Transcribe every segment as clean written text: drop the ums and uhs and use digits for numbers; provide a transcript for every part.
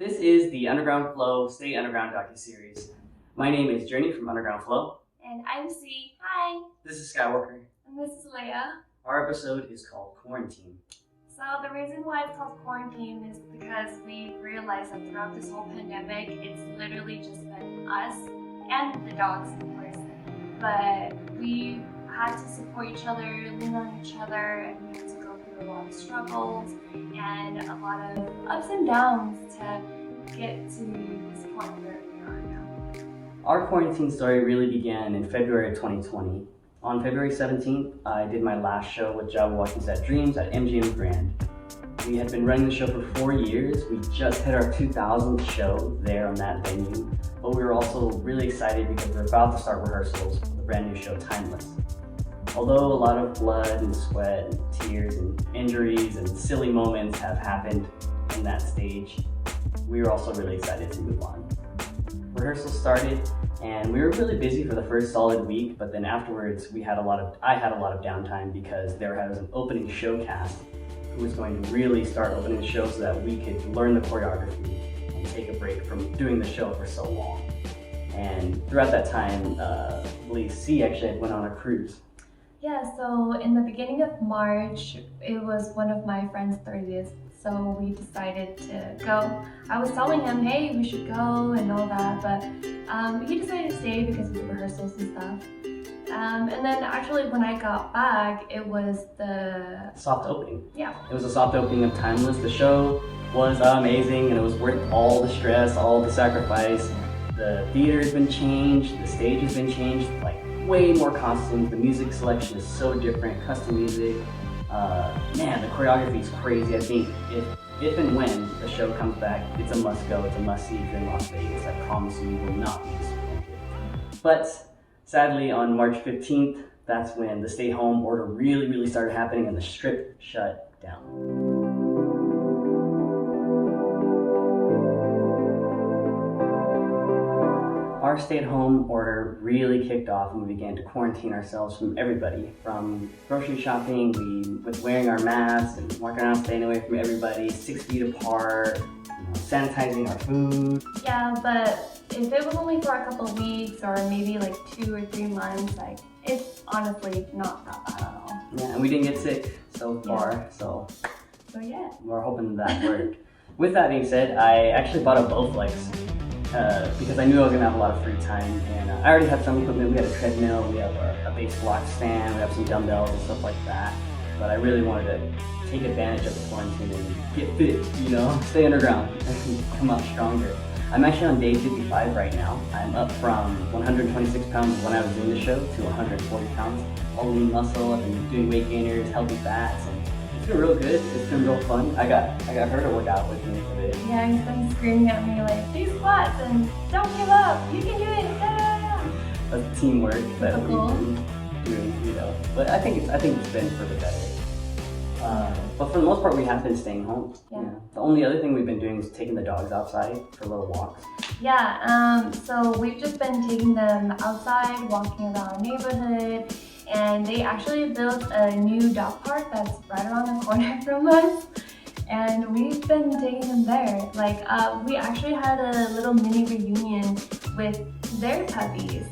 This is the Underground Flow Stay Underground Docuseries. My name is Journey from Underground Flow. And I'm C. Hi. This is Skywalker. And this is Leia. Our episode is called Quaran-TEAM. So the reason why it's called Quaran-TEAM is because we realized that throughout this whole pandemic, it's literally just been us and the dogs, of course. But we had to support each other, lean on each other, and we had to go through a lot of struggles and a lot of ups and downs to get to this point where we are now. Our quarantine story really began in February of 2020. On February 17th, I did my last show with Java Walking Set Dreams at MGM Grand. We had been running the show for 4 years. We just hit our 2000th show there on that venue, but we were also really excited because we were about to start rehearsals for the brand new show, Timeless. Although a lot of blood and sweat and tears and injuries and silly moments have happened in that stage, we were also really excited to move on. Rehearsals started and we were really busy for the first solid week, but then afterwards I had a lot of downtime because there was an opening show cast who was going to really start opening the show so that we could learn the choreography and take a break from doing the show for so long. And throughout that time, I believe C actually went on a cruise. Yeah, so in the beginning of March, it was one of my friend's 30th, so we decided to go. I was telling him, hey, we should go and all that, but he decided to stay because of the rehearsals and stuff. And then actually when I got back, it was the Soft opening. Yeah. It was a soft opening of Timeless. The show was amazing and it was worth all the stress, all the sacrifice. The theater has been changed, the stage has been changed, like way more costumes, the music selection is so different, custom music. Man, the choreography is crazy. I think if and when the show comes back, it's a must go, it's a must see if you're in Las Vegas. I promise you will not be disappointed. But sadly, on March 15th, that's when the stay home order really started happening and the strip shut down. Our stay-at-home order really kicked off and we began to quarantine ourselves from everybody. From grocery shopping, with wearing our masks and walking around staying away from everybody, 6 feet apart, sanitizing our food. Yeah, but if it was only for a couple of weeks or maybe like 2 or 3 months, like it's honestly not that bad at all. Yeah, and we didn't get sick so far, so yeah. We're hoping that worked. With that being said, I actually bought a Bowflex. Because I knew I was going to have a lot of free time, and I already had some equipment. We had a treadmill, we have a base block stand, we have some dumbbells and stuff like that, but I really wanted to take advantage of the quarantine and get fit, stay underground and come out stronger. I'm actually on day 55 right now. I'm up from 126 pounds when I was doing the show to 140 pounds. All lean muscle, I've been doing weight gainers, healthy fats, and it's been real good. It's been real fun. I got her to work out with me for this. Yeah, he's been screaming at me like, do squats and don't give up. You can do it. Yeah. That's teamwork that we've Cool. been doing, But I think it's been for the better. But for the most part, we have been staying home. Yeah. The only other thing we've been doing is taking the dogs outside for little walks. Yeah. So we've just been taking them outside, walking around our neighborhood. And they actually built a new dog park that's right around the corner from us. And we've been taking them there. Like, we actually had a little mini reunion with their puppies,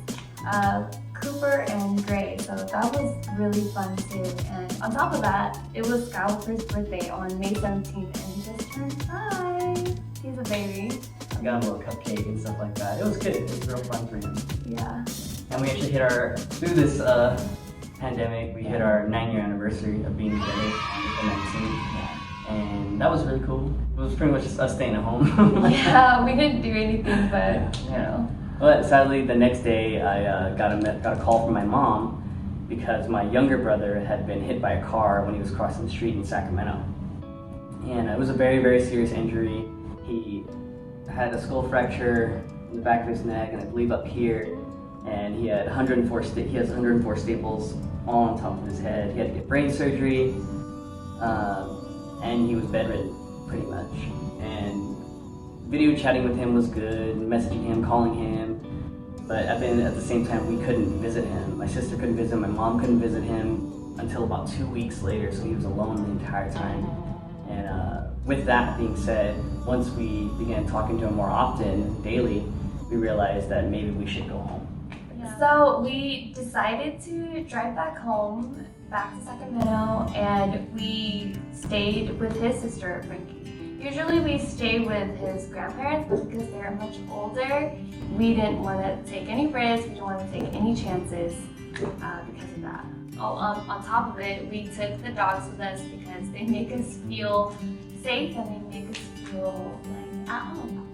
Cooper and Gray. So that was really fun too. And on top of that, it was Skywalker's birthday on May 17th and he just turned 5. He's a baby. I got him a little cupcake and stuff like that. It was good. It was real fun for him. Yeah. And we actually through this pandemic, we hit our 9-year anniversary of being together on April 19th. And that was really cool. It was pretty much just us staying at home. Yeah, we didn't do anything, but But sadly, the next day I got a call from my mom because my younger brother had been hit by a car when he was crossing the street in Sacramento. And it was a very serious injury. He had a skull fracture in the back of his neck and I believe up here. And he had 104 staples all on top of his head. He had to get brain surgery, and he was bedridden pretty much. And video chatting with him was good, messaging him, calling him, but at the same time we couldn't visit him. My sister couldn't visit him, my mom couldn't visit him until about 2 weeks later, so he was alone the entire time. And with that being said, once we began talking to him more often, daily, we realized that maybe we should go home. So we decided to drive back home, back to Sacramento, and we stayed with his sister, Frankie. Usually we stay with his grandparents, but because they're much older, we didn't want to take any risks, we didn't want to take any chances because of that. On top of it, we took the dogs with us because they make us feel safe and they make us feel like at home.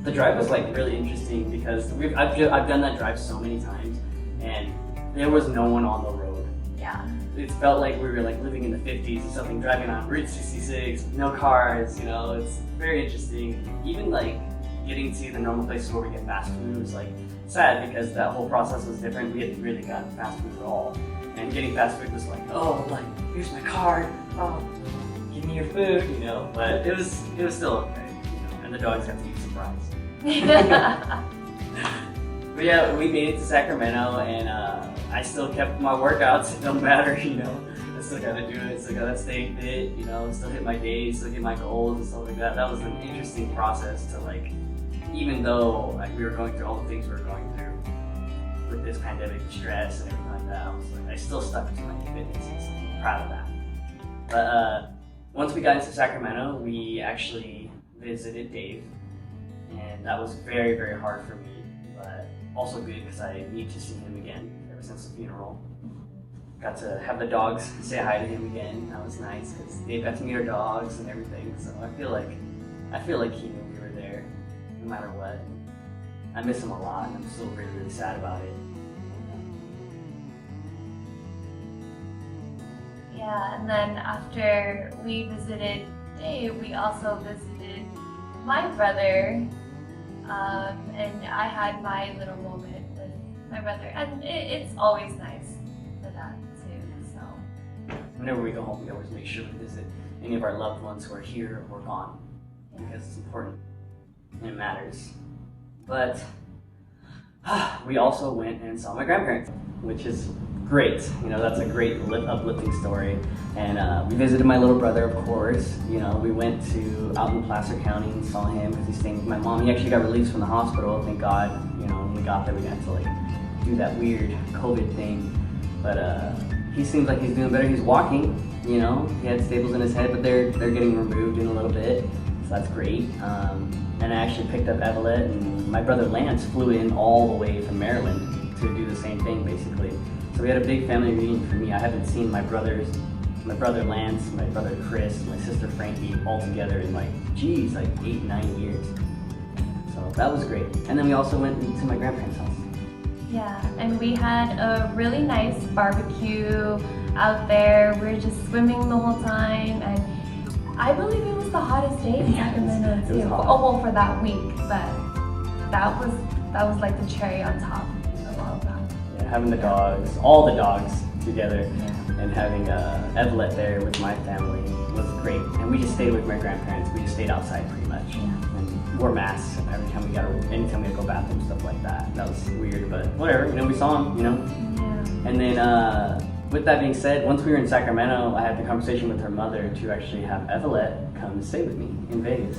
The drive was like really interesting because I've done that drive so many times, and there was no one on the road. Yeah. It felt like we were like living in the 50s or something, driving on Route 66, no cars, you know, it's very interesting. Even like getting to the normal places where we get fast food was like sad because that whole process was different. We hadn't really gotten fast food at all. And getting fast food was like, oh, like, here's my card, oh, give me your food, you know, but it was still okay, you know, and the dogs got to eat some fries. But yeah, we made it to Sacramento, and I still kept my workouts. It don't matter, you know. I still gotta do it. Still gotta stay fit, you know. Still hit my days, still hit my goals and stuff like that. That was an interesting process to like, even though like we were going through all the things we were going through with this pandemic stress and everything like that, I was like, I still stuck to my fitness. So I'm proud of that. But once we got into Sacramento, we actually visited Dave, and that was very, very hard for me. But also good because I need to see him again ever since the funeral. Got to have the dogs say hi to him again. That was nice because they got to meet our dogs and everything. So I feel like he knew we were there, no matter what. I miss him a lot, and I'm still really, really sad about it. Yeah, and then after we visited Dave, we also visited my brother. And I had my little moment with my brother, and it's always nice for that too. So whenever we go home, we always make sure we visit any of our loved ones who are here or gone, because it's important and it matters. But we also went and saw my grandparents, which is great. You know, that's a great uplifting story. And we visited my little brother, of course. You know, we went to out in Placer County and saw him because he's staying with my mom. He actually got released from the hospital, thank God. You know, when we got there, we got to like do that weird COVID thing. But he seems like he's doing better. He's walking. You know, he had staples in his head, but they're getting removed in a little bit, so that's great. And I actually picked up Evelette, and my brother Lance flew in all the way from Maryland to do the same thing, basically. So we had a big family reunion for me. I haven't seen my brother Lance, my brother Chris, my sister Frankie all together in like 8-9 years. So that was great. And then we also went to my grandparents' house. yeah, and we had a really nice barbecue out there. We were just swimming the whole time, and I believe it was the hottest day in Sacramento too. Oh, well, for that week, but that was like the cherry on top of all of that. Yeah, having the dogs, all the dogs together, and having Evelette there with my family was great. And we just stayed with my grandparents. We just stayed outside pretty much, and wore masks anytime we go to the bathroom, stuff like that. That was weird, but whatever. You know, we saw them. You know. Yeah. And then. With that being said, once we were in Sacramento, I had the conversation with her mother to actually have Evelette come stay with me in Vegas.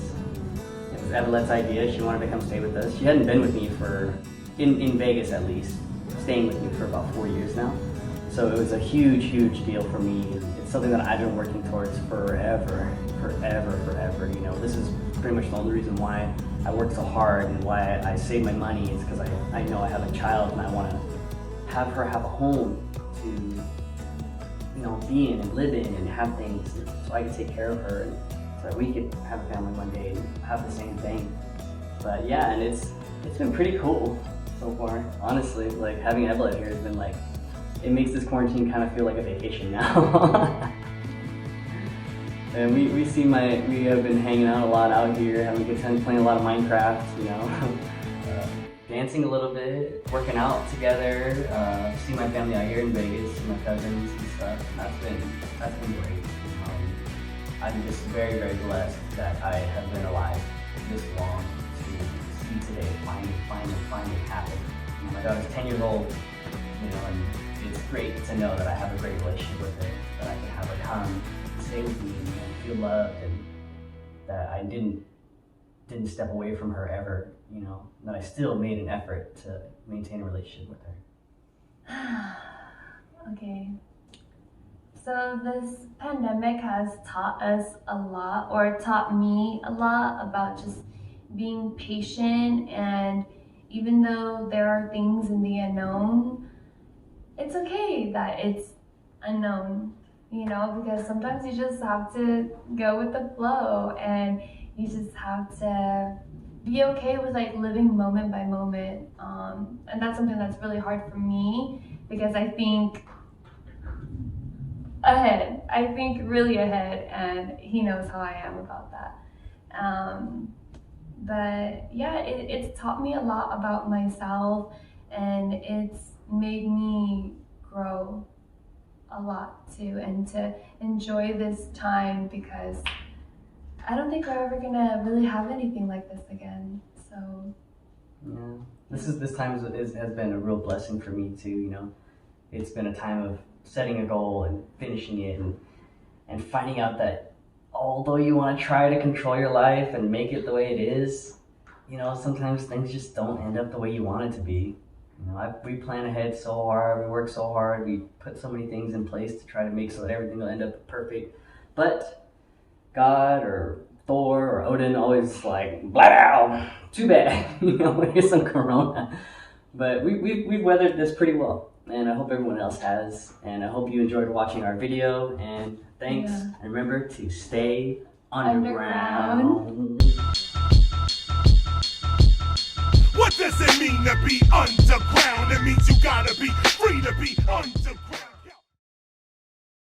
It was Evelette's idea. She wanted to come stay with us. She hadn't been with me in Vegas at least, staying with me for about 4 years now. So it was a huge, huge deal for me. It's something that I've been working towards forever. You know, this is pretty much the only reason why I work so hard and why I save my money is because I know I have a child and I want to have her have a home to, you know, be in and live in and have things so I could take care of her and so that we could have a family one day and have the same thing. But yeah, and it's been pretty cool so far. Honestly, like having Evelette here has been like, it makes this quarantine kind of feel like a vacation now. And we have been hanging out a lot out here, having a good time playing a lot of Minecraft, you know. Dancing a little bit, working out together, see my family out here in Vegas, see my cousins and stuff. That's been great. I'm just very, very blessed that I have been alive this long to see today finally happen. You know, my daughter's 10 years old, you know, and it's great to know that I have a great relationship with her, that I can have her come stay with me and feel loved, and that I didn't step away from her ever, that I still made an effort to maintain a relationship with her. Okay. So this pandemic has taught us a lot, or taught me a lot about just being patient, and even though there are things in the unknown, it's okay that it's unknown, because sometimes you just have to go with the flow, and you just have to be okay with like living moment by moment. And that's something that's really hard for me, because I think ahead. I think really ahead, and he knows how I am about that. But yeah, it's taught me a lot about myself, and it's made me grow a lot too, and to enjoy this time, because I don't think we're ever gonna really have anything like this again. So yeah, this time has been a real blessing for me too. It's been a time of setting a goal and finishing it, and finding out that although you want to try to control your life and make it the way it is, sometimes things just don't end up the way you want it to be. We plan ahead so hard, we work so hard, we put so many things in place to try to make so that everything will end up perfect. But God or Thor or Odin always like, blow, too bad, here's some corona. But we've weathered this pretty well, and I hope everyone else has, and I hope you enjoyed watching our video, and thanks. Yeah. And remember to stay underground. What does it mean to be underground? It means you gotta be free to be underground.